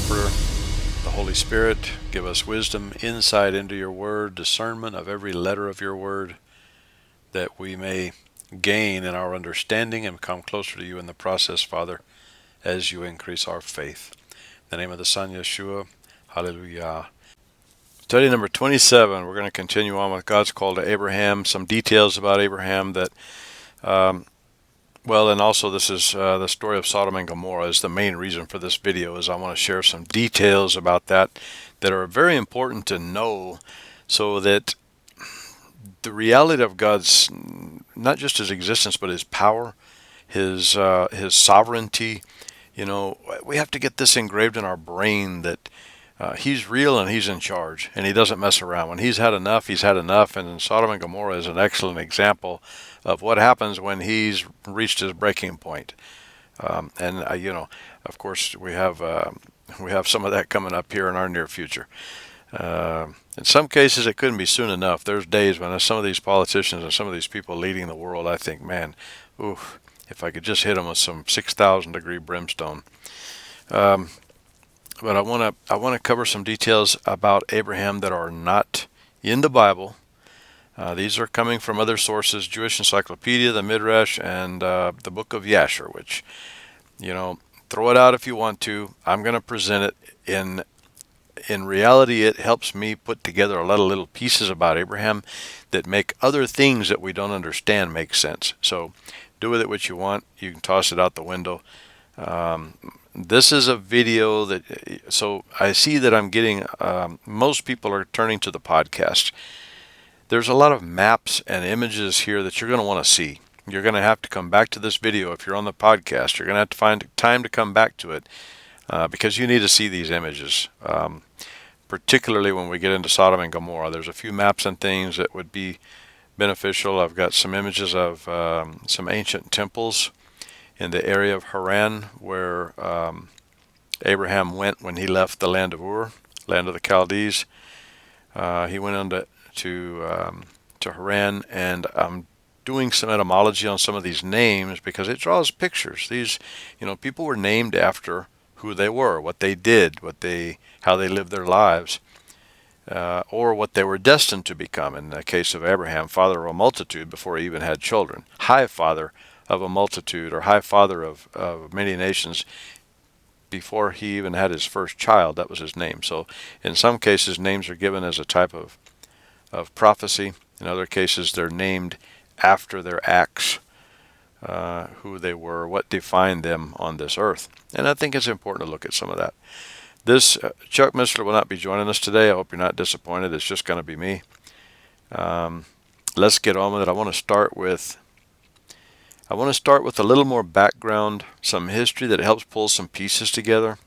Interpreter, the Holy Spirit, give us wisdom, insight into your word, discernment of every letter of your word, that we may gain in our understanding and come closer to you in the process, Father, as you increase our faith. In the name of the Son, Yeshua, hallelujah. Study number 27, we're going to continue on with God's call to Abraham, some details about Abraham that, and also this is the story of Sodom and Gomorrah is the main reason for this video, is I want to share some details about that are very important to know, so that the reality of God's, not just his existence, but his power, his sovereignty, we have to get this engraved in our brain that he's real and he's in charge and he doesn't mess around. When he's had enough, he's had enough. And Sodom and Gomorrah is an excellent example of what happens when he's reached his breaking point. Of course, we have some of that coming up here in our near future. In some cases, it couldn't be soon enough. There's days when some of these politicians and some of these people leading the world, I think, man, oof, if I could just hit them with some 6,000 degree brimstone. But I want to cover some details about Abraham that are not in the Bible. These are coming from other sources: Jewish Encyclopedia, the Midrash, and the Book of Yasher. Which, throw it out if you want to. I'm going to present it in reality. It helps me put together a lot of little pieces about Abraham that make other things that we don't understand make sense. So, do with it what you want. You can toss it out the window. This is a video so I see that I'm getting, most people are turning to the podcast. There's a lot of maps and images here that you're going to want to see. You're going to have to come back to this video. If you're on the podcast, you're going to have to find time to come back to it, because you need to see these images, particularly when we get into Sodom and Gomorrah. There's a few maps and things that would be beneficial. I've got some images of some ancient temples in the area of Haran, where Abraham went when he left the land of Ur, land of the Chaldees. He went on to Haran, and I'm doing some etymology on some of these names because it draws pictures. These, people were named after who they were, what they did, how they lived their lives, or what they were destined to become. In the case of Abraham, father of a multitude before he even had children. High father of a multitude, or high father of many nations, before he even had his first child. That was his name. So in some cases, names are given as a type of prophecy. In other cases, they're named after their acts, who they were, what defined them on this earth. And I think it's important to look at some of that. This Chuck Missler will not be joining us today. I hope you're not disappointed. It's just going to be me. Let's get on with it. I want to start with a little more background, some history that helps pull some pieces together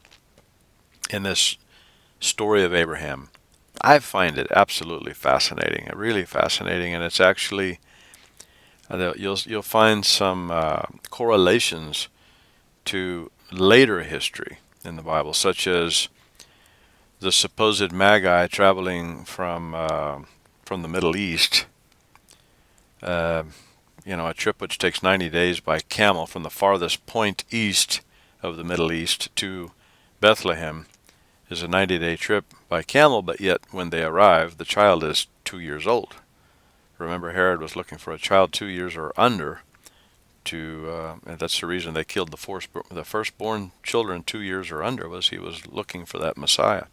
in this story of Abraham. I find it absolutely fascinating, really fascinating, and it's actually, you'll find some correlations to later history in the Bible, such as the supposed Magi traveling from the Middle East. A trip which takes 90 days by camel from the farthest point east of the Middle East to Bethlehem is a 90-day trip by camel, but yet when they arrive, the child is 2 years old. Remember, Herod was looking for a child 2 years or under, and that's the reason they killed the firstborn children 2 years or under, was he was looking for that Messiah,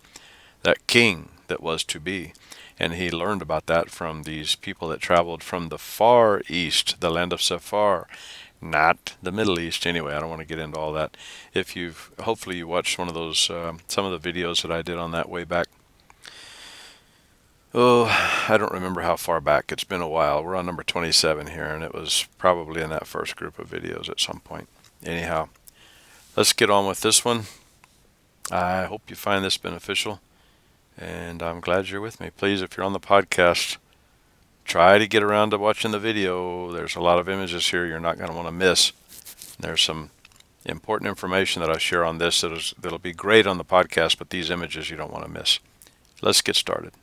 that king that was to be. And he learned about that from these people that traveled from the far east, the land of Sephar, not the Middle East. Anyway, I don't want to get into all that. Hopefully you watched one of those, some of the videos that I did on that way back. Oh, I don't remember how far back. It's been a while. We're on number 27 here, and it was probably in that first group of videos at some point. Anyhow, let's get on with this one. I hope you find this beneficial. And I'm glad you're with me. Please, if you're on the podcast, try to get around to watching the video. There's a lot of images here you're not going to want to miss. There's some important information that I share on this that'll be great on the podcast, but these images you don't want to miss. Let's get started.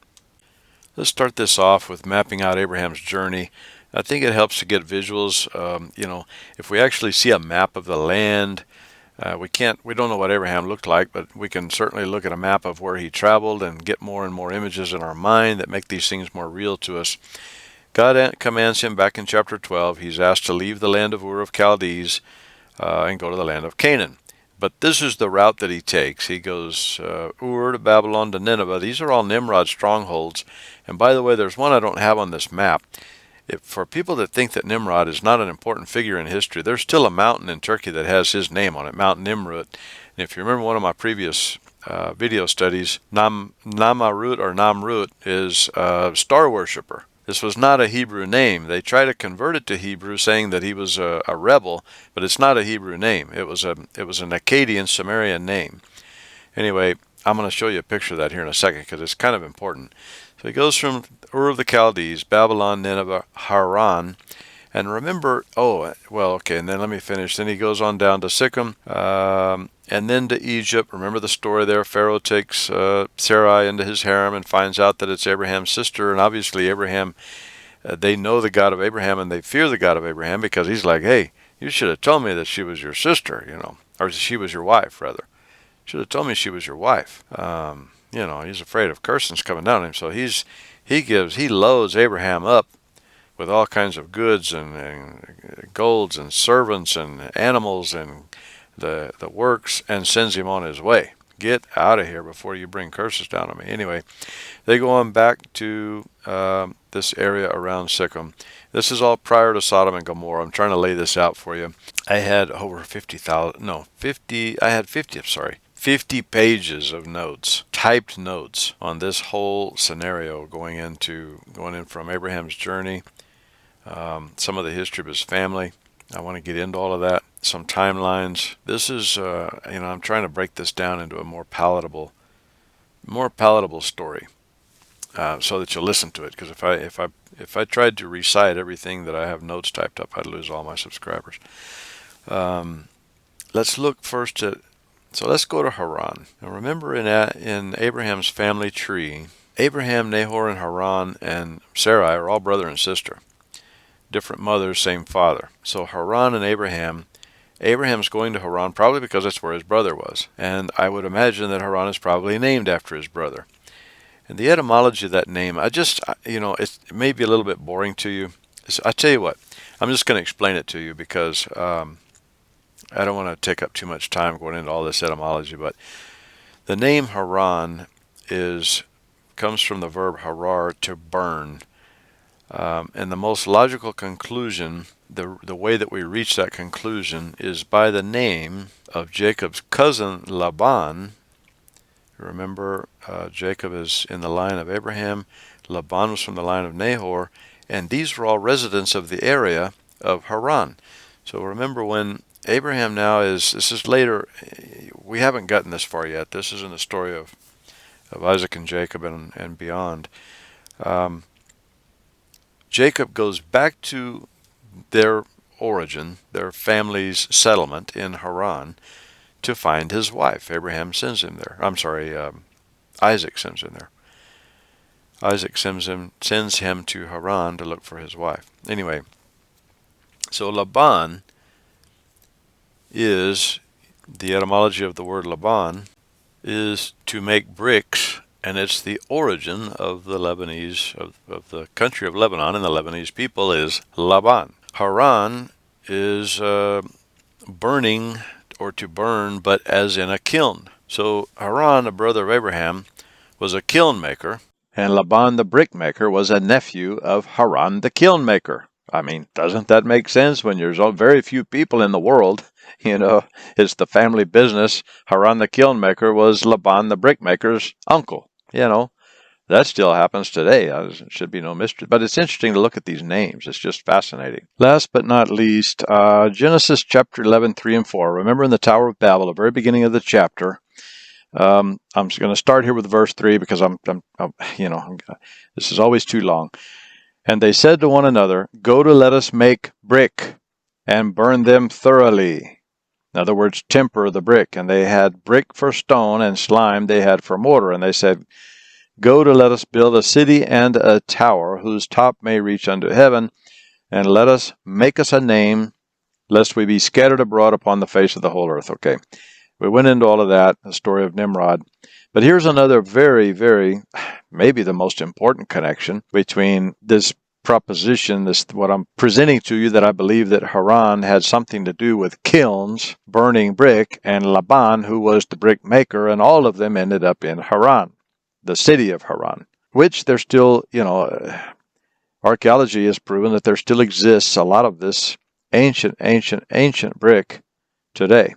Let's start this off with mapping out Abraham's journey. I think it helps to get visuals. If we actually see a map of the land, We don't know what Abraham looked like, but we can certainly look at a map of where he traveled and get more and more images in our mind that make these things more real to us. God commands him back in chapter 12. He's asked to leave the land of Ur of Chaldees and go to the land of Canaan. But this is the route that he takes. He goes Ur to Babylon to Nineveh. These are all Nimrod strongholds. And by the way, there's one I don't have on this map. For people that think that Nimrod is not an important figure in history, there's still a mountain in Turkey that has his name on it, Mount Nimrud. And if you remember one of my previous video studies, Namrud is a star worshiper. This was not a Hebrew name. They try to convert it to Hebrew, saying that he was a rebel, but it's not a Hebrew name. It was an Akkadian Sumerian name. Anyway, I'm going to show you a picture of that here in a second because it's kind of important. So he goes from Ur of the Chaldees, Babylon, Nineveh, Haran. And remember, and then let me finish. Then he goes on down to Sikkim, and then to Egypt. Remember the story there. Pharaoh takes Sarai into his harem and finds out that it's Abraham's sister. And obviously Abraham, they know the God of Abraham and they fear the God of Abraham because he's like, hey, you should have told me that she was your sister, or she was your wife, rather. Should have told me she was your wife. He's afraid of cursings coming down on him. So he loads Abraham up with all kinds of goods and golds and servants and animals and the works and sends him on his way. Get out of here before you bring curses down on me. Anyway, they go on back to this area around Sikkim. This is all prior to Sodom and Gomorrah. I'm trying to lay this out for you. I had over 50 pages of notes, typed notes on this whole scenario going in from Abraham's journey, some of the history of his family. I want to get into all of that, some timelines. This is, I'm trying to break this down into a more palatable story, so that you'll listen to it. Because if I tried to recite everything that I have notes typed up, I'd lose all my subscribers. Let's look first at. So let's go to Haran. Now remember in Abraham's family tree, Abraham, Nahor, and Haran and Sarai are all brother and sister. Different mothers, same father. So Haran and Abraham's going to Haran probably because that's where his brother was. And I would imagine that Haran is probably named after his brother. And the etymology of that name, it may be a little bit boring to you. I tell you what, I'm just going to explain it to you because I don't want to take up too much time going into all this etymology, but the name Haran comes from the verb harar, to burn. And the most logical conclusion, the way that we reach that conclusion, is by the name of Jacob's cousin Laban. Remember, Jacob is in the line of Abraham, Laban was from the line of Nahor, and these were all residents of the area of Haran. So remember when Abraham this is later, we haven't gotten this far yet. This is in the story of Isaac and Jacob and beyond. Jacob goes back to their origin, their family's settlement in Haran, to find his wife. Abraham sends him there. Isaac sends him there. Isaac sends him to Haran to look for his wife. Anyway, so Laban is, the etymology of the word Laban is to make bricks, and it's the origin of the Lebanese, of the country of Lebanon, and the Lebanese people is Laban. Haran is burning, or to burn, but as in a kiln. So Haran, a brother of Abraham, was a kiln maker, and Laban the brick maker was a nephew of Haran the kiln maker. I mean, doesn't that make sense when there's very few people in the world? It's the family business. Haran the kiln maker was Laban the brick maker's uncle. That still happens today. It should be no mystery. But it's interesting to look at these names. It's just fascinating. Last but not least, Genesis chapter 11, 3 and 4. Remember in the Tower of Babel, the very beginning of the chapter, I'm just going to start here with verse 3 because this is always too long. And they said to one another, "Go to let us make brick and burn them thoroughly." In other words, temper the brick. And they had brick for stone and slime they had for mortar. And they said, "Go to let us build a city and a tower whose top may reach unto heaven, and let us make us a name, lest we be scattered abroad upon the face of the whole earth. Okay, we went into all of that, the story of Nimrod. But here's another very, very, maybe the most important connection between this proposition, this what I'm presenting to you, that I believe that Haran had something to do with kilns, burning brick, and Laban, who was the brick maker, and all of them ended up in Haran, the city of Haran, which there still, archaeology has proven that there still exists a lot of this ancient brick today.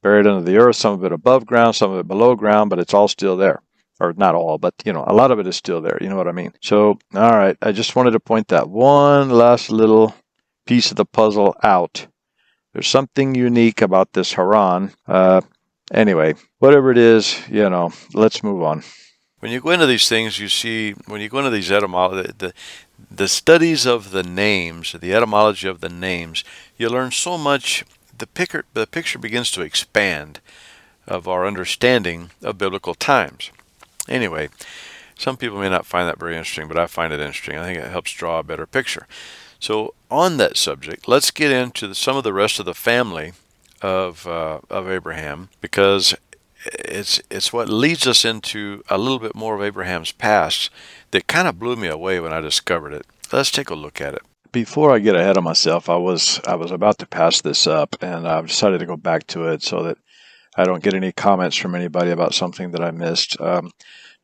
Buried under the earth, some of it above ground, some of it below ground, but it's all still there. Or not all, but, a lot of it is still there. You know what I mean? So, all right, I just wanted to point that one last little piece of the puzzle out. There's something unique about this Haran. Anyway, whatever it is, let's move on. When you go into these things, when you go into these the studies of the names, the etymology of the names, you learn so much. The picture begins to expand of our understanding of biblical times. Anyway, some people may not find that very interesting, but I find it interesting. I think it helps draw a better picture. So on that subject, let's get into some of the rest of the family of Abraham, because it's what leads us into a little bit more of Abraham's past that kind of blew me away when I discovered it. Let's take a look at it. Before I get ahead of myself, I was about to pass this up, and I've decided to go back to it so that I don't get any comments from anybody about something that I missed.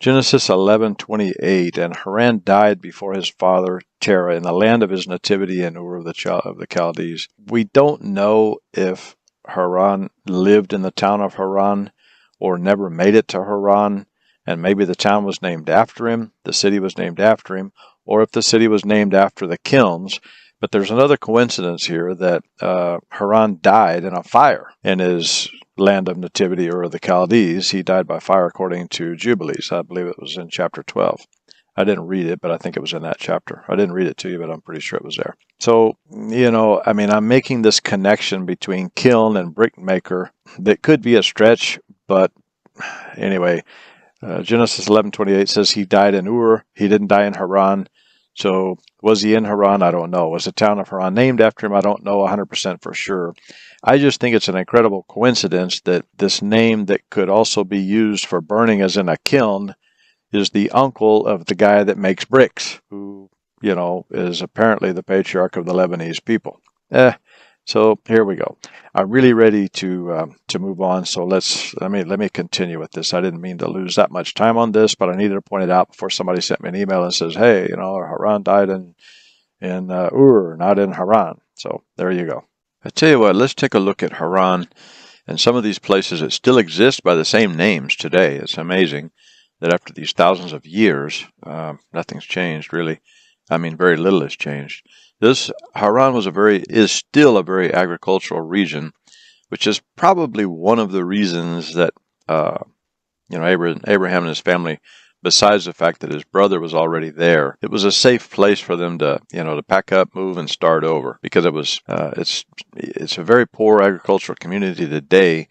Genesis 11:28, and Haran died before his father Terah in the land of his nativity in Ur of the Chaldees. We don't know if Haran lived in the town of Haran or never made it to Haran, and maybe the town was named after him, the city was named after him, or if the city was named after the kilns. But there's another coincidence here that Haran died in a fire in his land of nativity, or the Chaldees. He died by fire according to Jubilees. I believe it was in chapter 12. I didn't read it, but I think it was in that chapter. I didn't read it to you, but I'm pretty sure it was there. So, I'm making this connection between kiln and brick maker that could be a stretch, but anyway, Genesis 11:28 says he died in Ur. He didn't die in Haran. So was he in Haran? I don't know. Was the town of Haran named after him? I don't know 100% for sure. I just think it's an incredible coincidence that this name that could also be used for burning as in a kiln is the uncle of the guy that makes bricks, who, is apparently the patriarch of the Lebanese people. So here we go. I'm really ready to move on. So let me continue with this. I didn't mean to lose that much time on this, but I needed to point it out before somebody sent me an email and says, "Hey, Haran died in Ur, not in Haran." So there you go. I tell you what, let's take a look at Haran and some of these places that still exist by the same names today. It's amazing that after these thousands of years, nothing's changed really. Very little has changed. This Haran is still a very agricultural region, which is probably one of the reasons that Abraham and his family, besides the fact that his brother was already there, it was a safe place for them to pack up, move, and start over, because it was it's a very poor agricultural community today.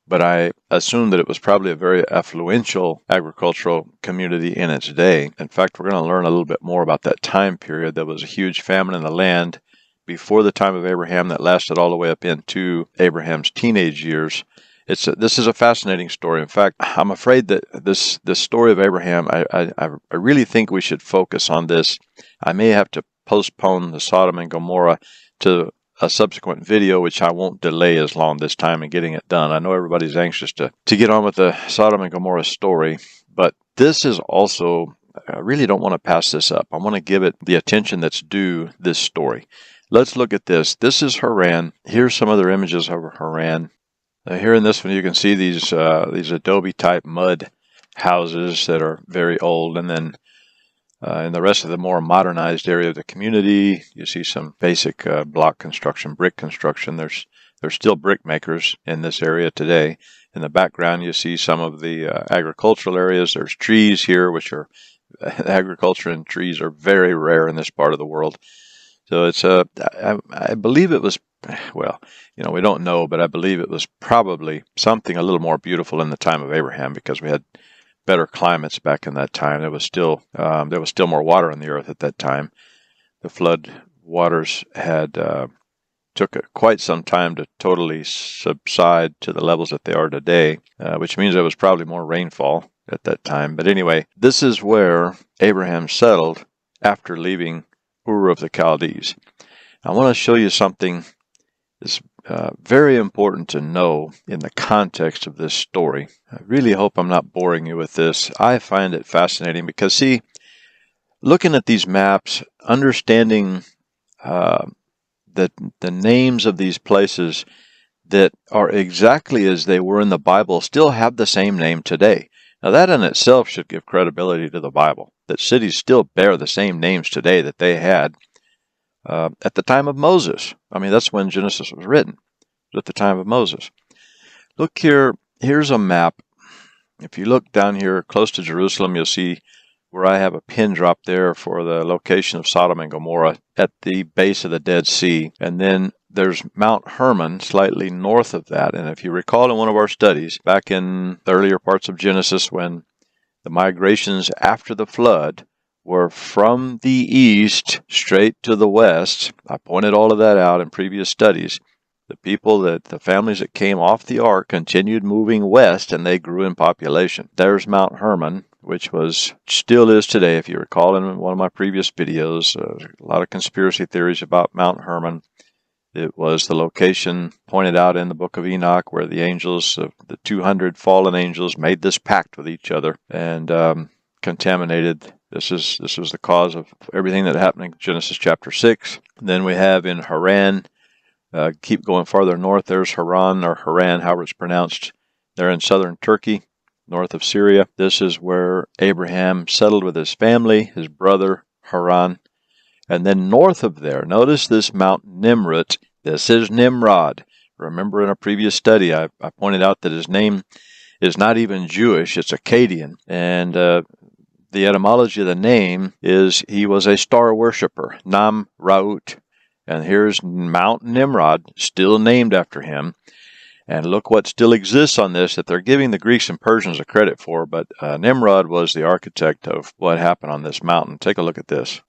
But I assume that it was probably a very affluential agricultural community in its day. In fact, we're going to learn a little bit more about that time period. There was a huge famine in the land before the time of Abraham that lasted all the way up into Abraham's teenage years. This is a fascinating story. In fact, I'm afraid that this story of Abraham, I really think we should focus on this. I may have to postpone the Sodom and Gomorrah to a subsequent video, which I won't delay as long this time in getting it done. I know everybody's anxious to get on with the Sodom and Gomorrah story, but this is also, I really don't want to pass this up. I want to give it the attention that's due this story. Let's look at this. This is Haran. Here's some other images of Haran. Here in this one, you can see these adobe type mud houses that are very old, and then in the rest of the more modernized area of the community, you see some basic block construction, brick construction. There's still brick makers in this area today. In the background, you see some of the agricultural areas. There's trees here, which are agriculture, and trees are very rare in this part of the world. So it's I believe it was, well, we don't know, but I believe it was probably something a little more beautiful in the time of Abraham, because we had better climates back in that time. There was still more water on the earth at that time. The flood waters had took quite some time to totally subside to the levels that they are today, which means there was probably more rainfall at that time. But anyway, this is where Abraham settled after leaving Ur of the Chaldees. I want to show you something that's very important to know in the context of this story. I really hope I'm not boring you with this. I find it fascinating because, see, looking at these maps, understanding that the names of these places that are exactly as they were in the Bible still have the same name today. Now that in itself should give credibility to the Bible, that cities still bear the same names today that they had at the time of Moses. I mean, that's when Genesis was written, at the time of Moses. Look here, here's a map. If you look down here close to Jerusalem, you'll see where I have a pin drop there for the location of Sodom and Gomorrah at the base of the Dead Sea. And then there's Mount Hermon slightly north of that. And if you recall in one of our studies, back in the earlier parts of Genesis, when the migrations after the flood were from the east straight to the west, I pointed all of that out in previous studies. The families that came off the ark continued moving west, and they grew in population. There's Mount Hermon, which still is today, if you recall in one of my previous videos, a lot of conspiracy theories about Mount Hermon. It was the location pointed out in the book of Enoch where the angels, the 200 fallen angels, made this pact with each other and contaminated. This was the cause of everything that happened in Genesis chapter 6. Then we have in Haran, keep going farther north, there's Haran, or Haran, however it's pronounced. They're in southern Turkey, north of Syria. This is where Abraham settled with his family, his brother Haran. And then north of there, notice this Mount Nimrod. This is Nimrod. Remember in a previous study, I pointed out that his name is not even Jewish, it's Akkadian. And the etymology of the name is he was a star worshiper, Nam Raut. And here's Mount Nimrod, still named after him. And look what still exists on this that they're giving the Greeks and Persians a credit for. But Nimrod was the architect of what happened on this mountain. Take a look at this.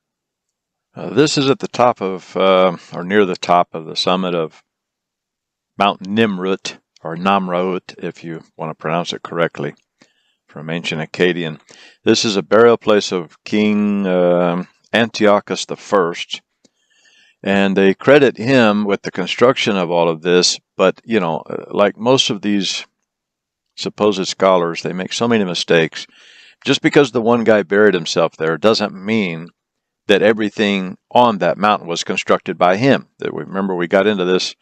This is at the top of, or near the top of the summit of Mount Nimrod, or Namraut, if you want to pronounce it correctly, from ancient Akkadian. This is a burial place of King Antiochus I. And they credit him with the construction of all of this, but, like most of these supposed scholars, they make so many mistakes. Just because the one guy buried himself there doesn't mean that everything on that mountain was constructed by him. Remember, we got into this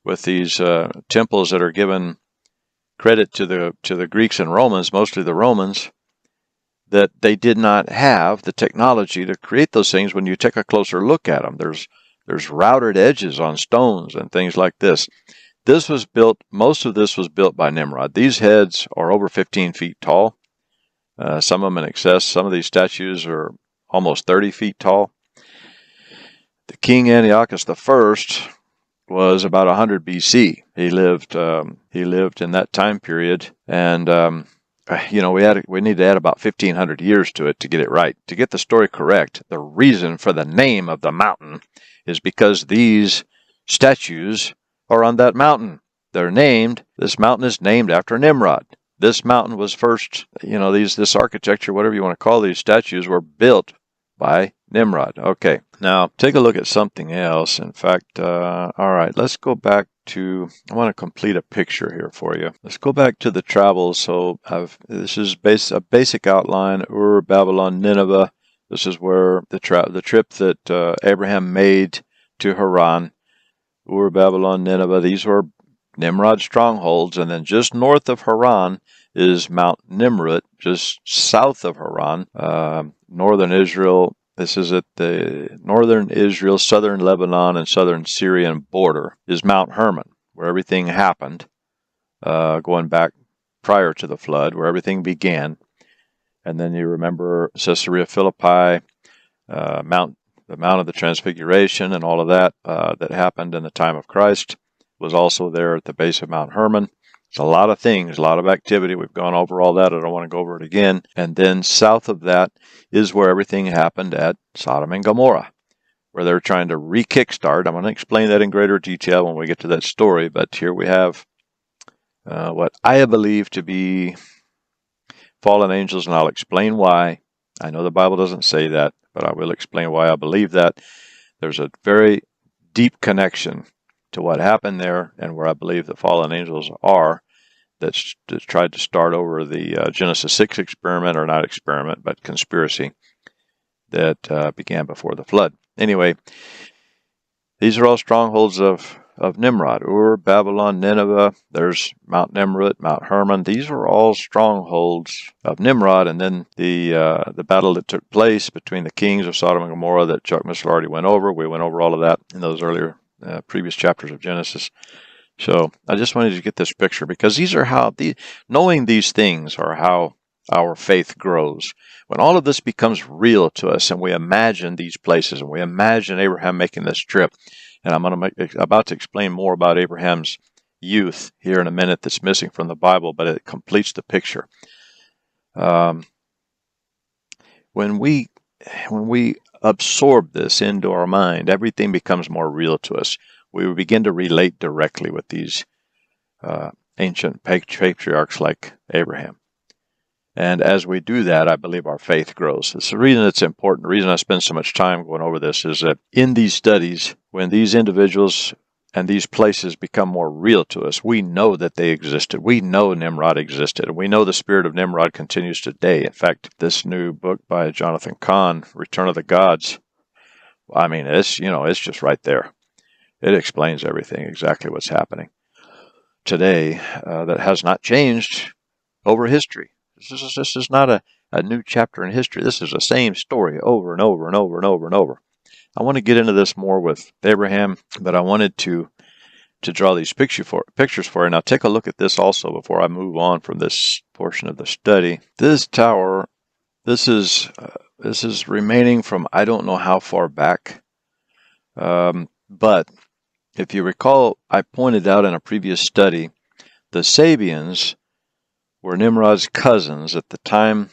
with these temples that are given credit to the Greeks and Romans, mostly the Romans, that they did not have the technology to create those things. When you take a closer look at them, there's routed edges on stones and things like this. Most of this was built by Nimrod. These heads are over 15 feet tall. Some of them in excess. Some of these statues are almost 30 feet tall. The King Antiochus I was about 100 BC. He lived in that time period, and we need to add about 1,500 years to it to get it right. To get the story correct, the reason for the name of the mountain is because these statues are on that mountain. This mountain is named after Nimrod. This mountain was first, this architecture, whatever you want to call these statues, were built by Nimrod. Okay, now take a look at something else. In fact, all right, let's go back to, I want to complete a picture here for you. Let's go back to the travels. So this is a basic outline, Ur, Babylon, Nineveh. This is where the trip that Abraham made to Haran, Ur, Babylon, Nineveh. These were Nimrod's strongholds, and then just north of Haran is Mount Nimrod, just south of Haran, northern Israel. This is at the northern Israel, southern Lebanon, and southern Syrian border is Mount Hermon, where everything happened, going back prior to the flood, where everything began. And then you remember Caesarea Philippi, the Mount of the Transfiguration, and all of that that happened in the time of Christ was also there at the base of Mount Hermon. It's a lot of things, a lot of activity. We've gone over all that. I don't want to go over it again. And then south of that is where everything happened at Sodom and Gomorrah. where they're trying to re-kickstart. I'm going to explain that in greater detail when we get to that story, but here we have what I believe to be fallen angels, and I'll explain why. I know the Bible doesn't say that, but I will explain why I believe that. There's a very deep connection to what happened there and where I believe the fallen angels are that's tried to start over the Genesis 6 experiment, or not experiment, but conspiracy that began before the flood. Anyway, these are all strongholds of Nimrod. Ur, Babylon, Nineveh, there's Mount Nimrod, Mount Hermon. These are all strongholds of Nimrod. And then the battle that took place between the kings of Sodom and Gomorrah that Chuck Missler already went over. We went over all of that in those earlier previous chapters of Genesis. So I just wanted to get this picture, because these are how, knowing these things are how our faith grows. When all of this becomes real to us and we imagine these places and we imagine Abraham making this trip, and I'm about to explain more about Abraham's youth here in a minute that's missing from the Bible, but it completes the picture. When we absorb this into our mind, everything becomes more real to us. We begin to relate directly with these ancient patriarchs like Abraham. And as we do that, I believe our faith grows. It's the reason it's important. The reason I spend so much time going over this is that in these studies, when these individuals and these places become more real to us, we know that they existed. We know Nimrod existed. And we know the spirit of Nimrod continues today. In fact, this new book by Jonathan Cahn, Return of the Gods, I mean, it's just right there. It explains everything, exactly what's happening today that has not changed over history. This is not a new chapter in history. This is the same story over and over and over and over and over. I want to get into this more with Abraham, but I wanted to draw these pictures for you. Now take a look at this also before I move on from this portion of the study. This tower, this is remaining from I don't know how far back, but if you recall, I pointed out in a previous study, the Sabians were Nimrod's cousins at the time,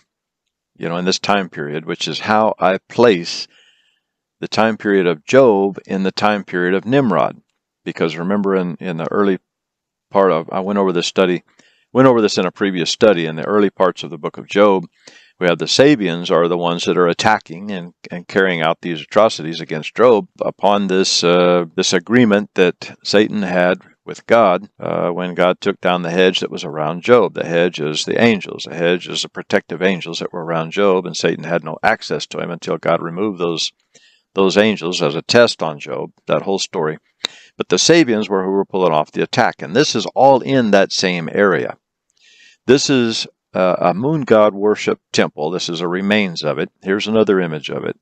in this time period, which is how I place the time period of Job in the time period of Nimrod. Because remember in the early part of, I went over this in a previous study, in the early parts of the book of Job, we have the Sabians are the ones that are attacking and carrying out these atrocities against Job upon this agreement that Satan had with God when God took down the hedge that was around Job. The hedge is the angels. The hedge is the protective angels that were around Job, and Satan had no access to him until God removed those angels as a test on Job, that whole story. But the Sabians were who were pulling off the attack, and this is all in that same area. This is a moon god worship temple. This is a remains of it. Here's another image of it.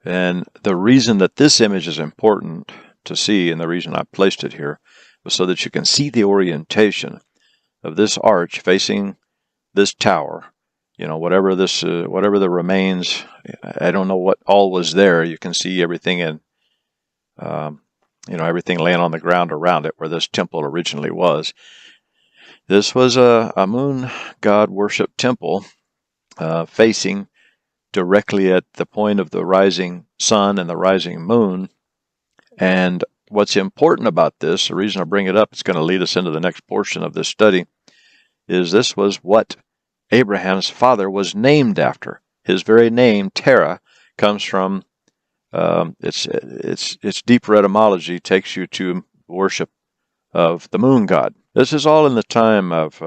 And the reason that this image is important to see, and the reason I placed it here, was so that you can see the orientation of this arch facing this tower. Whatever the remains, I don't know what all was there. You can see everything in, everything laying on the ground around it where this temple originally was. This was a moon god worship temple facing directly at the point of the rising sun and the rising moon. And what's important about this, the reason I bring it up, it's going to lead us into the next portion of this study, is this was what Abraham's father was named after. His very name, Terah, comes from, its deeper etymology takes you to worship of the moon god. This is all in the time of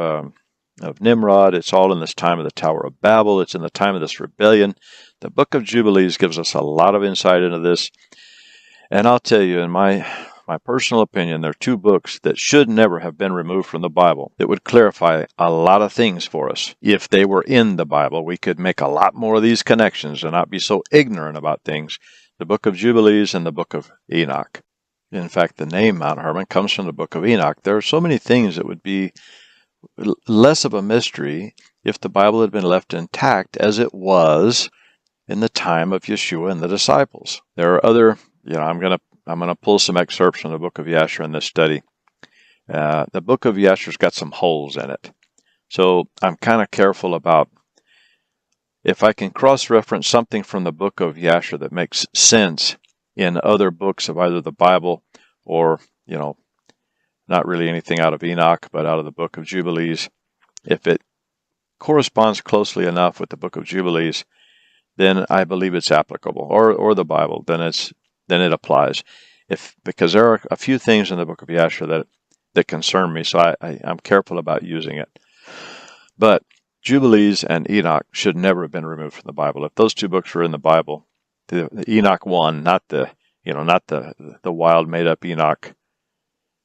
Nimrod. It's all in this time of the Tower of Babel. It's in the time of this rebellion. The Book of Jubilees gives us a lot of insight into this. And I'll tell you, in my personal opinion, there are two books that should never have been removed from the Bible that would clarify a lot of things for us. If they were in the Bible, we could make a lot more of these connections and not be so ignorant about things. The Book of Jubilees and the Book of Enoch. In fact, the name Mount Hermon comes from the Book of Enoch. There are so many things that would be less of a mystery if the Bible had been left intact as it was in the time of Yeshua and the disciples. There are other, I'm going to pull some excerpts from the book of Yasher in this study. The book of Yasher's got some holes in it. So I'm kind of careful about if I can cross-reference something from the book of Yasher that makes sense in other books of either the Bible or, not really anything out of Enoch, but out of the book of Jubilees, if it corresponds closely enough with the book of Jubilees, then I believe it's applicable, or the Bible, then it applies. Because there are a few things in the book of Yasher that concern me, so I'm careful about using it. But Jubilees and Enoch should never have been removed from the Bible. If those two books were in the Bible, the Enoch 1, not the wild made up Enoch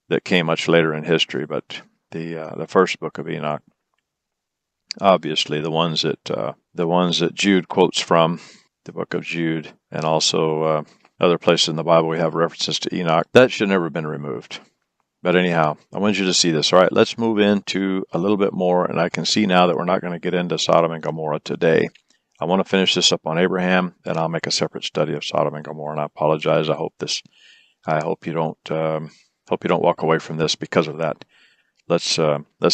that came much later in history, but the first book of Enoch. Obviously, the ones that Jude quotes from, the book of Jude, and also other places in the Bible we have references to Enoch, that should never have been removed. But anyhow, I want you to see this. All right, let's move into a little bit more, and I can see now that we're not going to get into Sodom and Gomorrah today. I want to finish this up on Abraham, and I'll make a separate study of Sodom and Gomorrah. And I apologize. I hope you don't walk away from this because of that. Let's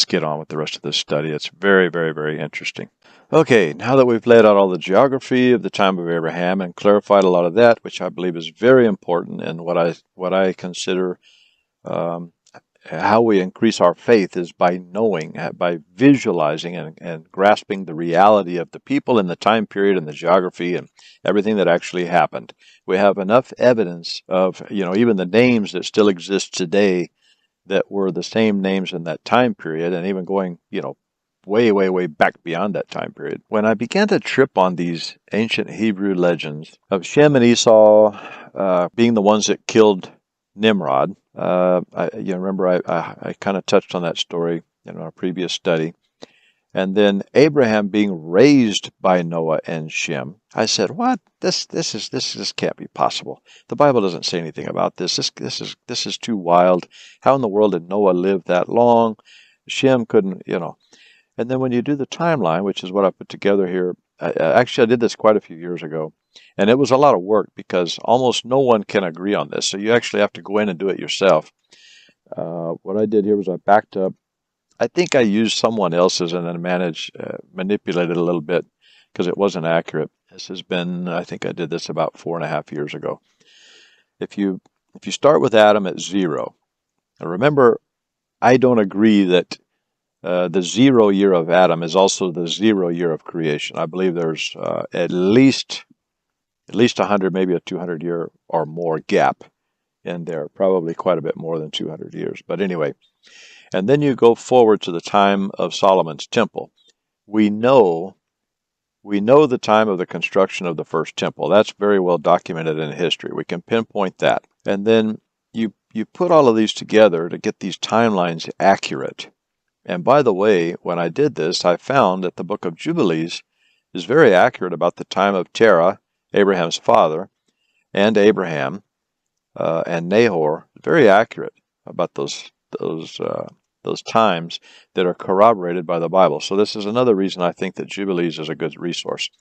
get on with the rest of this study. It's very, very, very interesting. Okay, now that we've laid out all the geography of the time of Abraham and clarified a lot of that, which I believe is very important, and what I consider how we increase our faith is by knowing, by visualizing and grasping the reality of the people in the time period and the geography and everything that actually happened. We have enough evidence of, even the names that still exist today that were the same names in that time period, and even going, way, way, way back beyond that time period. When I began to trip on these ancient Hebrew legends of Shem and Esau being the ones that killed Nimrod, remember I kind of touched on that story in our previous study. And then Abraham being raised by Noah and Shem. I said, "What? This can't be possible. The Bible doesn't say anything about this. This is too wild. How in the world did Noah live that long? Shem couldn't, And then when you do the timeline, which is what I put together here, I did this quite a few years ago, and it was a lot of work because almost no one can agree on this. So you actually have to go in and do it yourself. What I did here was I backed up. I think I used someone else's and then manipulated a little bit because it wasn't accurate. This has been, I think I did this about 4.5 years ago. If you start with Adam at 0, and remember, I don't agree that the 0 year of Adam is also the 0 year of creation. I believe there's at least 100, maybe a 200 year or more gap in there, probably quite a bit more than 200 years. But anyway, and then you go forward to the time of Solomon's temple. We know the time of the construction of the first temple. That's very well documented in history. We can pinpoint that. And then you put all of these together to get these timelines accurate. And by the way, when I did this, I found that the book of Jubilees is very accurate about the time of Terah, Abraham's father, and Abraham and Nahor. Very accurate about those times that are corroborated by the Bible. So this is another reason I think that Jubilees is a good resource.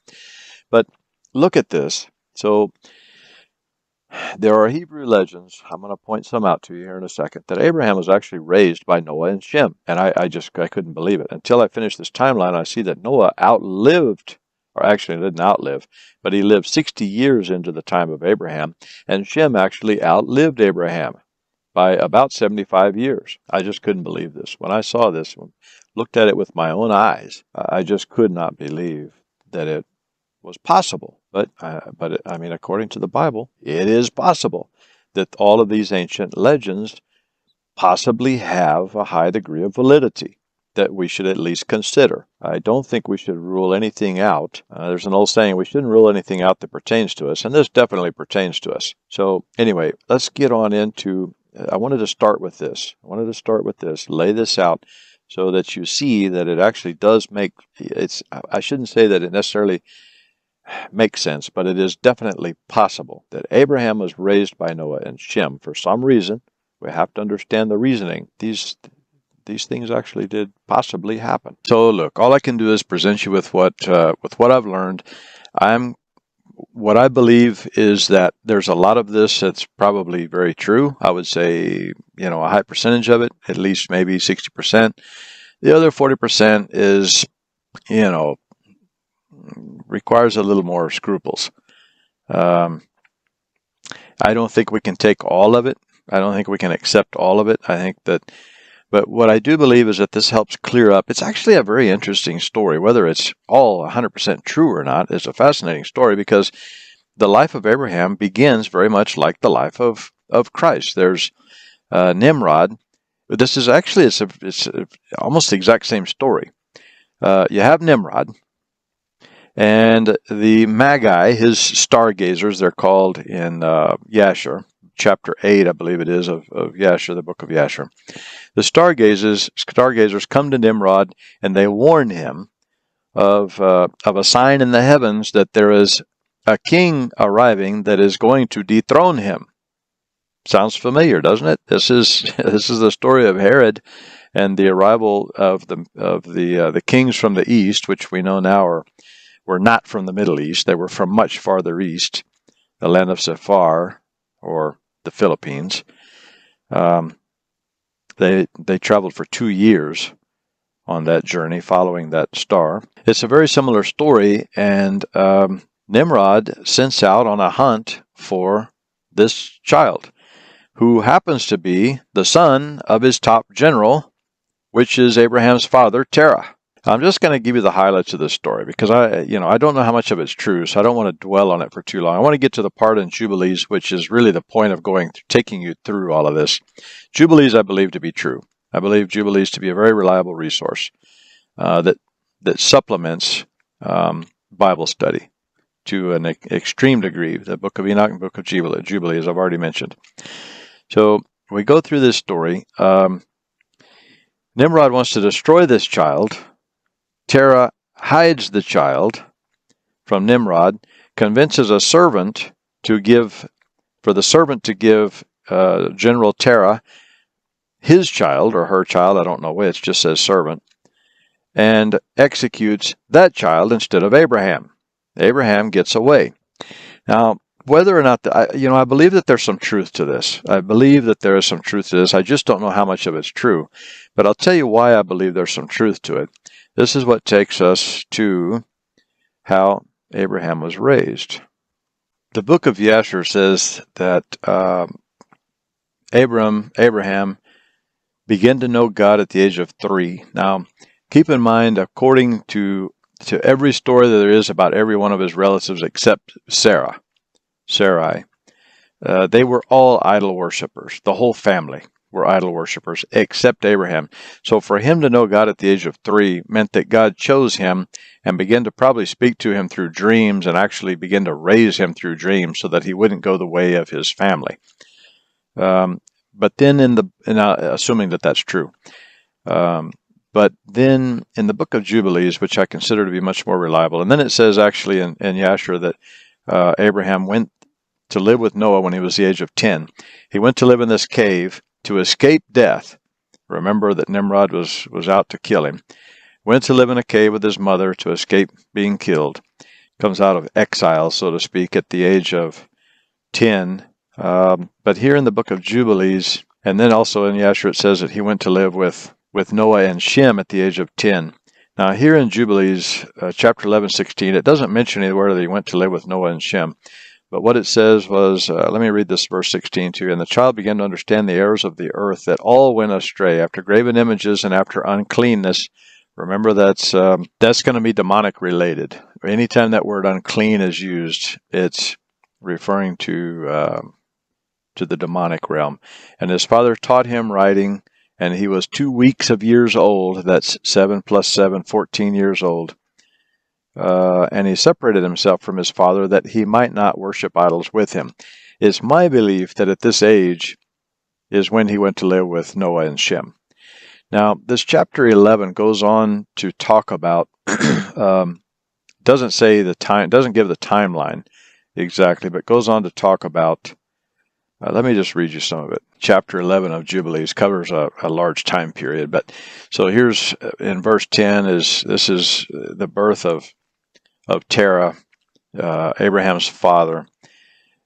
But look at this. So there are Hebrew legends, I'm going to point some out to you here in a second, that Abraham was actually raised by Noah and Shem. And I couldn't believe it. Until I finished this timeline, I see that Noah outlived, or actually didn't outlive, but he lived 60 years into the time of Abraham. And Shem actually outlived Abraham by about 75 years. I just couldn't believe this. When I saw this, looked at it with my own eyes, I just could not believe that it was possible. But according to the Bible, it is possible that all of these ancient legends possibly have a high degree of validity that we should at least consider. I don't think we should rule anything out. There's an old saying, we shouldn't rule anything out that pertains to us, and this definitely pertains to us. So anyway, let's get on into, I wanted to start with this, lay this out so that you see that it actually does make, I shouldn't say that it necessarily makes sense, but it is definitely possible that Abraham was raised by Noah and Shem for some reason. We have to understand the reasoning. These things actually did possibly happen. So look, all I can do is present you with what I've learned. What I believe is that there's a lot of this that's probably very true. I would say, a high percentage of it, at least maybe 60%. The other 40% is, requires a little more scruples. I don't think we can take all of it. I don't think we can accept all of it. I think that, but what I do believe is that this helps clear up. It's actually a very interesting story. Whether it's all 100% true or not, it's a fascinating story because the life of Abraham begins very much like the life of Christ. There's Nimrod. This is actually, it's almost the exact same story. You have Nimrod, and the Magi, his stargazers, they're called in Yasher, chapter 8, I believe it is, of Yasher, the book of Yasher. The stargazers come to Nimrod, and they warn him of a sign in the heavens that there is a king arriving that is going to dethrone him. Sounds familiar, doesn't it? This is the story of Herod and the arrival of the kings from the east, which we know now were not from the Middle East. They were from much farther east, the land of Sephar, or the Philippines. They traveled for 2 years on that journey following that star. It's a very similar story, and Nimrod sends out on a hunt for this child, who happens to be the son of his top general, which is Abraham's father, Terah. I'm just going to give you the highlights of this story because I don't know how much of it's true, so I don't want to dwell on it for too long. I want to get to the part in Jubilees, which is really the point of taking you through all of this. Jubilees, I believe to be true. I believe Jubilees to be a very reliable resource that supplements Bible study to an extreme degree. The Book of Enoch and Book of Jubilee, as I've already mentioned. So we go through this story. Nimrod wants to destroy this child. Terah hides the child from Nimrod, convinces a servant to give General Terah his child or her child, I don't know which, just says servant, and executes that child instead of Abraham. Abraham gets away. Now, whether or not, I believe that there's some truth to this. I believe that there is some truth to this. I just don't know how much of it's true. But I'll tell you why I believe there's some truth to it. This is what takes us to how Abraham was raised. The book of Yasher says that Abraham began to know God at the age of 3. Now, keep in mind, according to every story that there is about every one of his relatives except Sarai, they were all idol worshippers. The whole family were idol worshippers, except Abraham. So for him to know God at the age of 3 meant that God chose him and began to probably speak to him through dreams and actually begin to raise him through dreams so that he wouldn't go the way of his family. But then assuming that that's true. But then in the book of Jubilees, which I consider to be much more reliable, and then it says actually in Yasher that Abraham went to live with Noah when he was the age of 10. He went to live in this cave to escape death. Remember that Nimrod was out to kill him. Went to live in a cave with his mother to escape being killed. Comes out of exile, so to speak, at the age of 10. But here in the book of Jubilees, and then also in Yasher, it says that he went to live with Noah and Shem at the age of 10. Now here in Jubilees, chapter 11, 16, it doesn't mention anywhere that he went to live with Noah and Shem. But what it says was, let me read this verse 16 to you. And the child began to understand the errors of the earth, that all went astray after graven images and after uncleanness. Remember, that's going to be demonic related. Anytime that word unclean is used, it's referring to the demonic realm. And his father taught him writing, and he was 2 weeks of years old. That's 7 plus 7, 14 years old. And he separated himself from his father that he might not worship idols with him. It's my belief that at this age is when he went to live with Noah and Shem. Now, this chapter 11 goes on to talk about, doesn't say the time, doesn't give the timeline exactly, but goes on to talk about, let me just read you some of it. Chapter 11 of Jubilees covers a large time period. But so here's in verse 10 this is the birth of Terah, Abraham's father,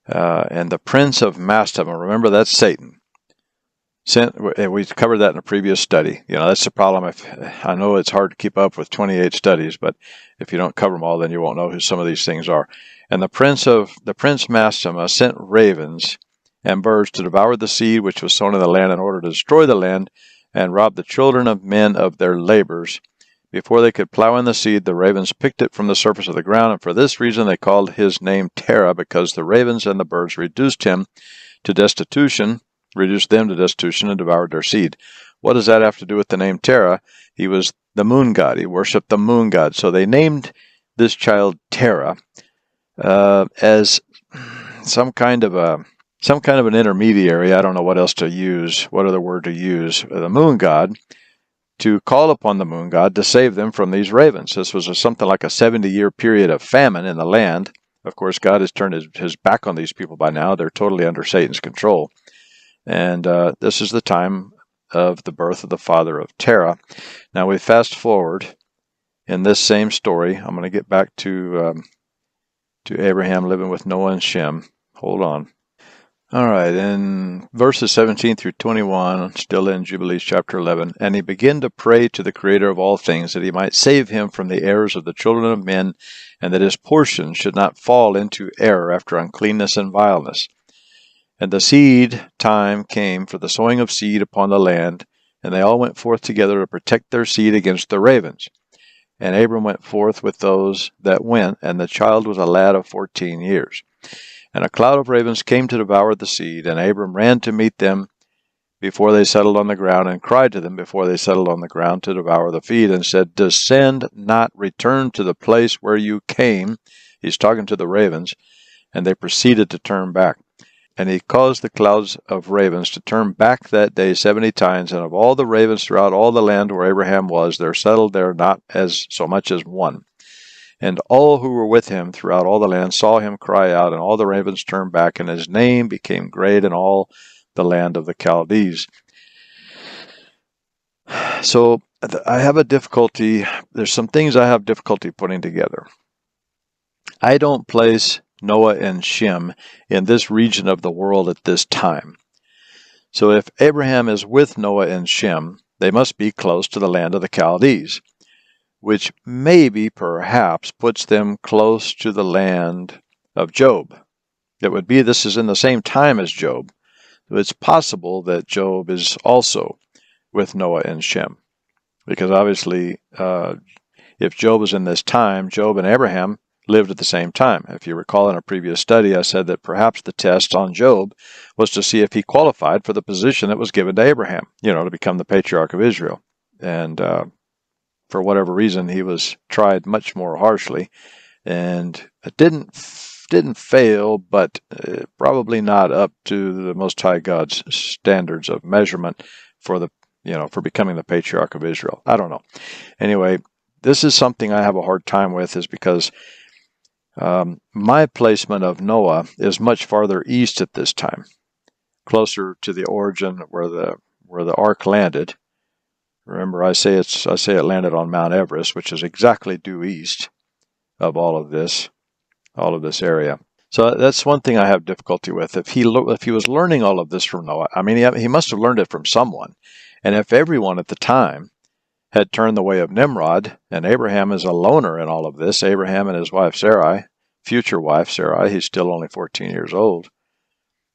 and the prince of Mastema. Remember, that's Satan. We covered that in a previous study. That's the problem. I know it's hard to keep up with 28 studies, but if you don't cover them all, then you won't know who some of these things are. And the prince Mastema sent ravens and birds to devour the seed which was sown in the land in order to destroy the land and rob the children of men of their labors. Before they could plow in the seed, the ravens picked it from the surface of the ground, and for this reason they called his name Terah, because the ravens and the birds reduced them to destitution and devoured their seed. What does that have to do with the name Terah? He was the moon god. He worshipped the moon god. So they named this child Terah as some kind of an intermediary. I don't know what else to use, what other word to use. The moon god, to call upon the moon god to save them from these ravens. This was something like a 70-year period of famine in the land. Of course, God has turned his back on these people by now. They're totally under Satan's control. And this is the time of the birth of the father of Terah. Now we fast forward in this same story. I'm going to get back to Abraham living with Noah and Shem. Hold on. All right, in verses 17 through 21, still in Jubilees chapter 11, and he began to pray to the Creator of all things, that he might save him from the errors of the children of men, and that his portion should not fall into error after uncleanness and vileness. And the seed time came for the sowing of seed upon the land, and they all went forth together to protect their seed against the ravens. And Abram went forth with those that went, and the child was a lad of 14 years. And a cloud of ravens came to devour the seed, and Abram ran to meet them before they settled on the ground, and cried to them before they settled on the ground to devour the feed, and said, Descend not, return to the place where you came. He's talking to the ravens, and they proceeded to turn back. And he caused the clouds of ravens to turn back that day 70 times, and of all the ravens throughout all the land where Abraham was, there settled there not as so much as one. And all who were with him throughout all the land saw him cry out, and all the ravens turned back, and his name became great in all the land of the Chaldees. So I have a difficulty. There's some things I have difficulty putting together. I don't place Noah and Shem in this region of the world at this time. So if Abraham is with Noah and Shem, they must be close to the land of the Chaldees, which maybe, perhaps, puts them close to the land of Job. This is in the same time as Job. It's possible that Job is also with Noah and Shem, because obviously, if Job was in this time, Job and Abraham lived at the same time. If you recall in a previous study, I said that perhaps the test on Job was to see if he qualified for the position that was given to Abraham, to become the patriarch of Israel. And for whatever reason, he was tried much more harshly, and it didn't fail, but probably not up to the Most High God's standards of measurement for becoming the patriarch of Israel. I don't know. Anyway, this is something I have a hard time with, is because my placement of Noah is much farther east at this time, closer to the origin where the ark landed. Remember, I say it landed on Mount Everest, which is exactly due east of all of this area. So that's one thing I have difficulty with. If he was learning all of this from Noah, I mean, he must have learned it from someone. And if everyone at the time had turned the way of Nimrod, and Abraham is a loner in all of this, Abraham and his wife Sarai, future wife Sarai, he's still only 14 years old.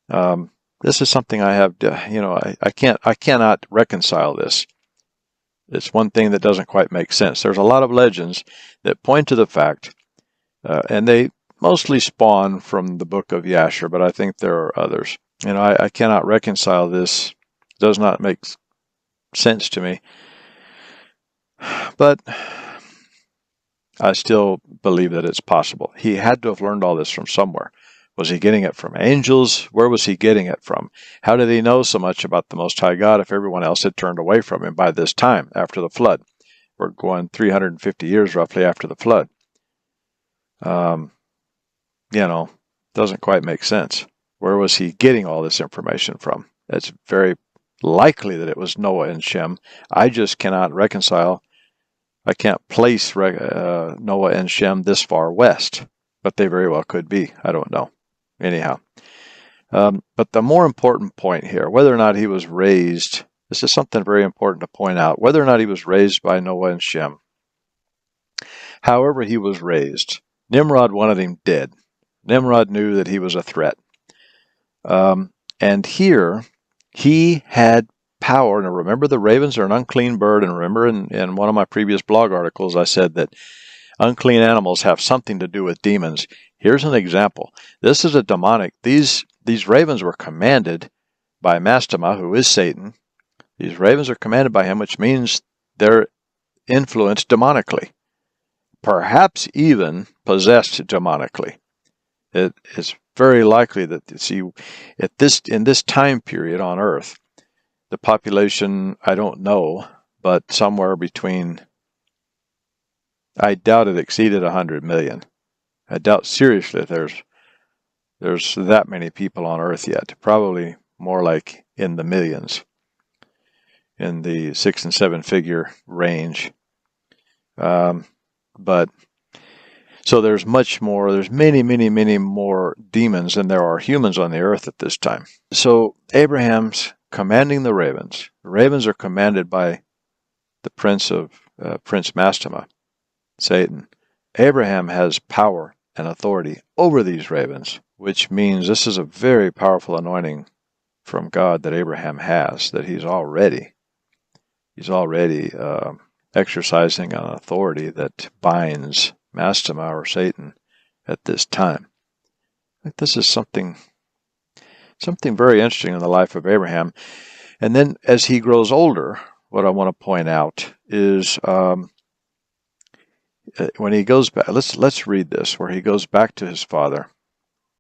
This is something I have, I cannot reconcile this. It's one thing that doesn't quite make sense. There's a lot of legends that point to the fact, and they mostly spawn from the book of Yasher, but I think there are others. I cannot reconcile this. It does not make sense to me. But I still believe that it's possible. He had to have learned all this from somewhere. Was he getting it from angels? Where was he getting it from? How did he know so much about the Most High God if everyone else had turned away from him by this time, after the flood? We're going 350 years roughly after the flood. Doesn't quite make sense. Where was he getting all this information from? It's very likely that it was Noah and Shem. I just cannot reconcile. I can't place Noah and Shem this far west, but they very well could be. I don't know. Anyhow, But the more important point here, whether or not he was raised, this is something very important to point out, whether or not he was raised by Noah and Shem. However he was raised, Nimrod wanted him dead. Nimrod knew that he was a threat. And here, he had power. Now remember, the ravens are an unclean bird, and remember in one of my previous blog articles I said that unclean animals have something to do with demons. Here's an example. This is a demonic. These ravens were commanded by Mastema, who is Satan. These ravens are commanded by him, which means they're influenced demonically, perhaps even possessed demonically. It is very likely that, see, in this time period on Earth, the population, I don't know, but somewhere between, I doubt it exceeded 100 million. I doubt seriously that there's that many people on Earth yet. Probably more like in the millions, in the 6 and 7 figure range. But so there's much more. There's many, many, many more demons than there are humans on the earth at this time. So Abraham's commanding the ravens. The ravens are commanded by the Prince Mastema, Satan. Abraham has power and authority over these ravens, which means this is a very powerful anointing from God that Abraham has, that he's already exercising an authority that binds Mastema or Satan at this time. I think this is something very interesting in the life of Abraham. And then as he grows older, what I want to point out is when he goes back, let's read this, where he goes back to his father.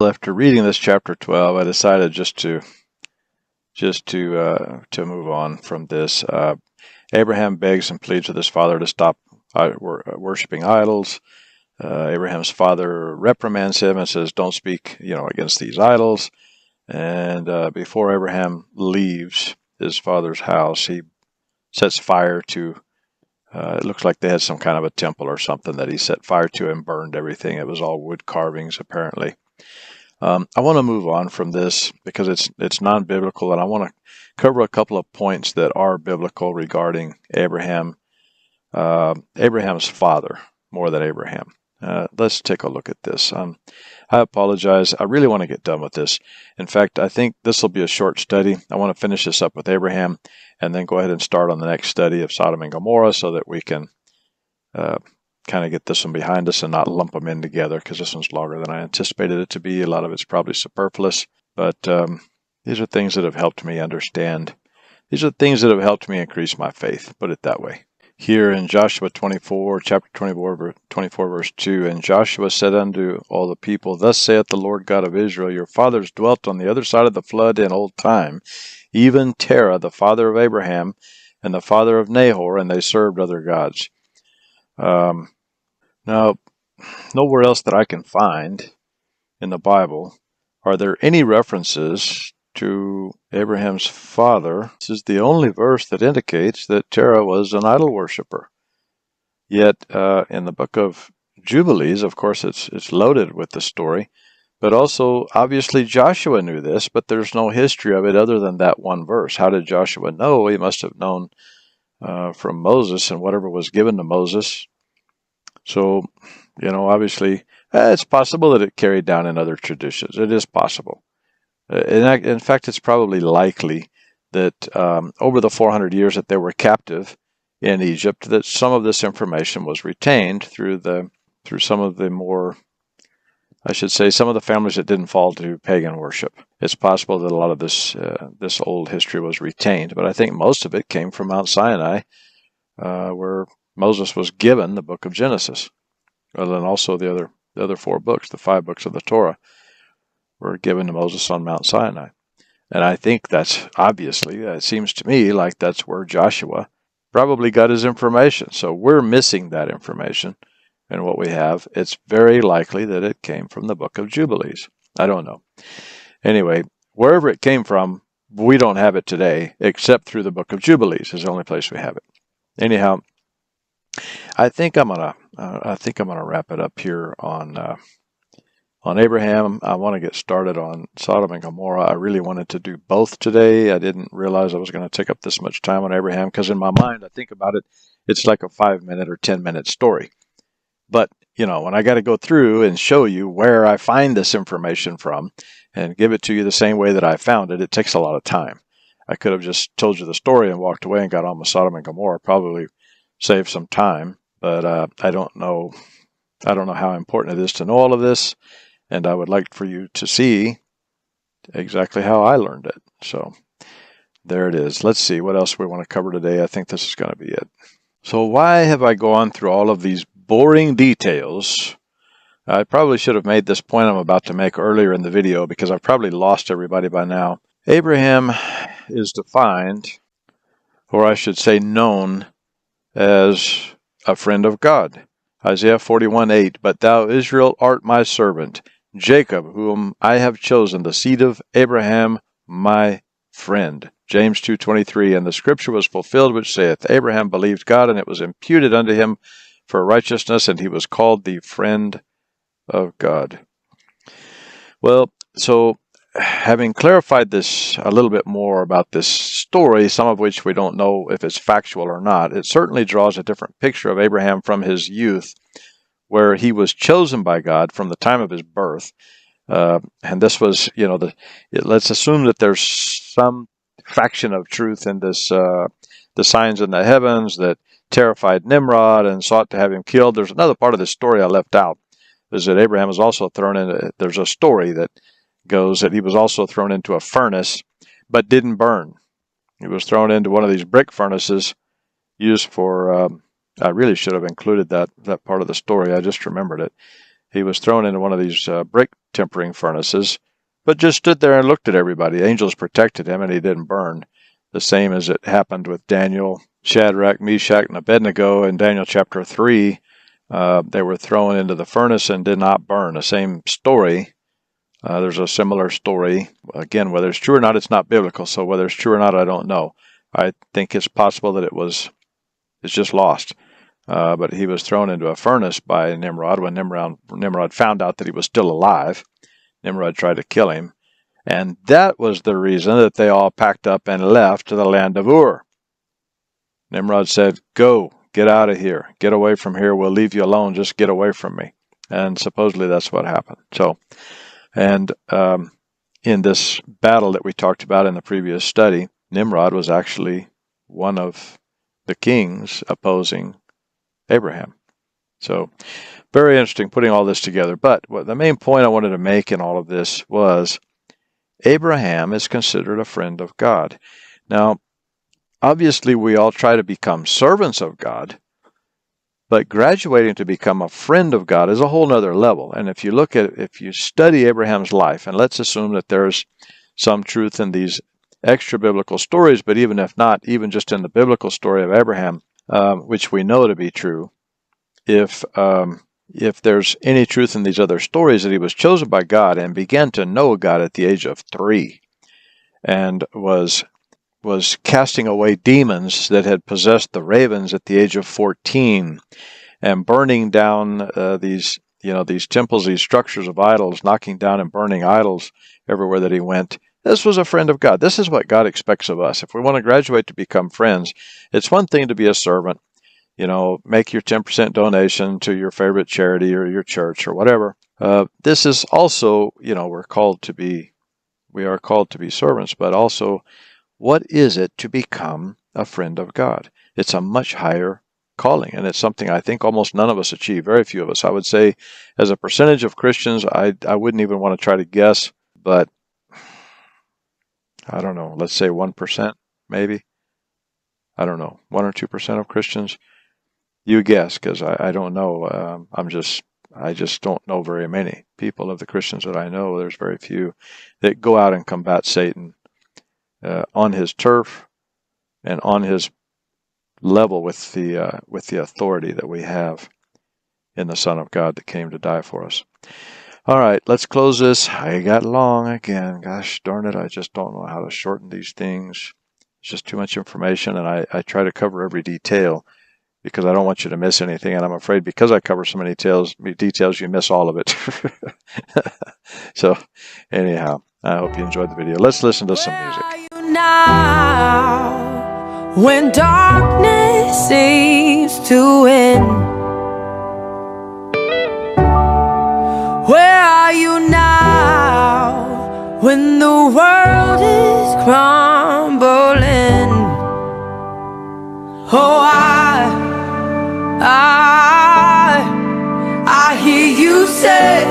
After reading this chapter 12, I decided just to move on from this. Abraham begs and pleads with his father to stop worshiping idols. Abraham's father reprimands him and says, "Don't speak, against these idols." And before Abraham leaves his father's house, he sets fire to. It looks like they had some kind of a temple or something that he set fire to and burned everything. It was all wood carvings, apparently. I want to move on from this because it's non-biblical, and I want to cover a couple of points that are biblical regarding Abraham's father more than Abraham. Let's take a look at this. I apologize. I really want to get done with this. In fact, I think this will be a short study. I want to finish this up with Abraham and then go ahead and start on the next study of Sodom and Gomorrah so that we can kind of get this one behind us and not lump them in together, because this one's longer than I anticipated it to be. A lot of it's probably superfluous, but these are things that have helped me understand. These are things that have helped me increase my faith, put it that way. Here in Joshua 24, chapter 24, verse 2, "And Joshua said unto all the people, Thus saith the Lord God of Israel, Your fathers dwelt on the other side of the flood in old time, even Terah, the father of Abraham, and the father of Nahor, and they served other gods." Now, nowhere else that I can find in the Bible are there any references to Abraham's father. This is the only verse that indicates that Terah was an idol worshiper. Yet, in the book of Jubilees, of course, it's loaded with the story, but also, obviously, Joshua knew this, but there's no history of it other than that one verse. How did Joshua know? He must have known from Moses and whatever was given to Moses. So, obviously, it's possible that it carried down in other traditions. It is possible. In fact, it's probably likely that over the 400 years that they were captive in Egypt, that some of this information was retained through some of the more, I should say, some of the families that didn't fall to pagan worship. It's possible that a lot of this old history was retained, but I think most of it came from Mount Sinai, where Moses was given the book of Genesis, and then also the other 4 books, the 5 books of the Torah, were given to Moses on Mount Sinai. And I think that's obviously, it seems to me like that's where Joshua probably got his information. So we're missing that information. And what we have, it's very likely that it came from the book of Jubilees. I don't know. Anyway, wherever it came from, we don't have it today, except through the book of Jubilees is the only place we have it. Anyhow, I think I'm gonna wrap it up here on on Abraham. I want to get started on Sodom and Gomorrah. I really wanted to do both today. I didn't realize I was going to take up this much time on Abraham because in my mind, I think about it, it's like a 5-minute or 10-minute story. But, when I got to go through and show you where I find this information from and give it to you the same way that I found it, it takes a lot of time. I could have just told you the story and walked away and got on with Sodom and Gomorrah, probably saved some time, but I don't know how important it is to know all of this, and I would like for you to see exactly how I learned it. So there it is. Let's see what else we want to cover today. I think this is going to be it. So why have I gone through all of these boring details? I probably should have made this point I'm about to make earlier in the video because I've probably lost everybody by now. Abraham is defined, or I should say known, as a friend of God. Isaiah 41:8, but thou, Israel, art my servant, Jacob, whom I have chosen, the seed of Abraham, my friend. James 2:23, and the scripture was fulfilled which saith, Abraham believed God, and it was imputed unto him for righteousness, and he was called the friend of God. Well, so having clarified this a little bit more about this story, some of which we don't know if it's factual or not, it certainly draws a different picture of Abraham from his youth, where he was chosen by God from the time of his birth. And this was, let's assume that there's some fraction of truth in this, the signs in the heavens that terrified Nimrod and sought to have him killed. There's another part of this story I left out, is that Abraham was also thrown in, there's a story that goes that he was also thrown into a furnace, but didn't burn. He was thrown into one of these brick furnaces used for, I really should have included that part of the story. I just remembered it. He was thrown into one of these brick tempering furnaces, but just stood there and looked at everybody. Angels protected him, and he didn't burn. The same as it happened with Daniel, Shadrach, Meshach, and Abednego in Daniel chapter 3. They were thrown into the furnace and did not burn. The same story. There's a similar story. Again, whether it's true or not, it's not biblical. So whether it's true or not, I don't know. I think it's possible that it's just lost. But he was thrown into a furnace by Nimrod. When Nimrod found out that he was still alive, Nimrod tried to kill him. And that was the reason that they all packed up and left to the land of Ur. Nimrod said, go, get out of here. Get away from here. We'll leave you alone. Just get away from me. And supposedly that's what happened. And in this battle that we talked about in the previous study, Nimrod was actually one of the kings opposing Abraham. So very interesting putting all this together. But the main point I wanted to make in all of this was Abraham is considered a friend of God. Now, obviously, we all try to become servants of God, but graduating to become a friend of God is a whole nother level. And if you study Abraham's life, and let's assume that there's some truth in these extra biblical stories, but even if not, even just in the biblical story of Abraham, which we know to be true, if there's any truth in these other stories, that he was chosen by God and began to know God at the age of 3, and was casting away demons that had possessed the ravens at the age of 14, and burning down these temples, these structures of idols, knocking down and burning idols everywhere that he went. This was a friend of God. This is what God expects of us. If we want to graduate to become friends, it's one thing to be a servant, make your 10% donation to your favorite charity or your church or whatever. This is also, we are called to be servants, but also, what is it to become a friend of God? It's a much higher calling, and it's something I think almost none of us achieve, very few of us. I would say as a percentage of Christians, I wouldn't even want to try to guess, but I don't know, let's say 1%, maybe. I don't know, 1 or 2% of Christians. You guess, because I don't know. I just don't know very many people of the Christians that I know. There's very few that go out and combat Satan on his turf and on his level with the authority that we have in the Son of God that came to die for us. All right, let's close this. I got long again. Gosh darn it, I just don't know how to shorten these things. It's just too much information, and I try to cover every detail because I don't want you to miss anything, and I'm afraid because I cover so many details, you miss all of it. So, anyhow, I hope you enjoyed the video. Let's listen to some music. Where are you now, when darkness seems to win? Where are you now, when the world is crumbling? Oh, I hear you say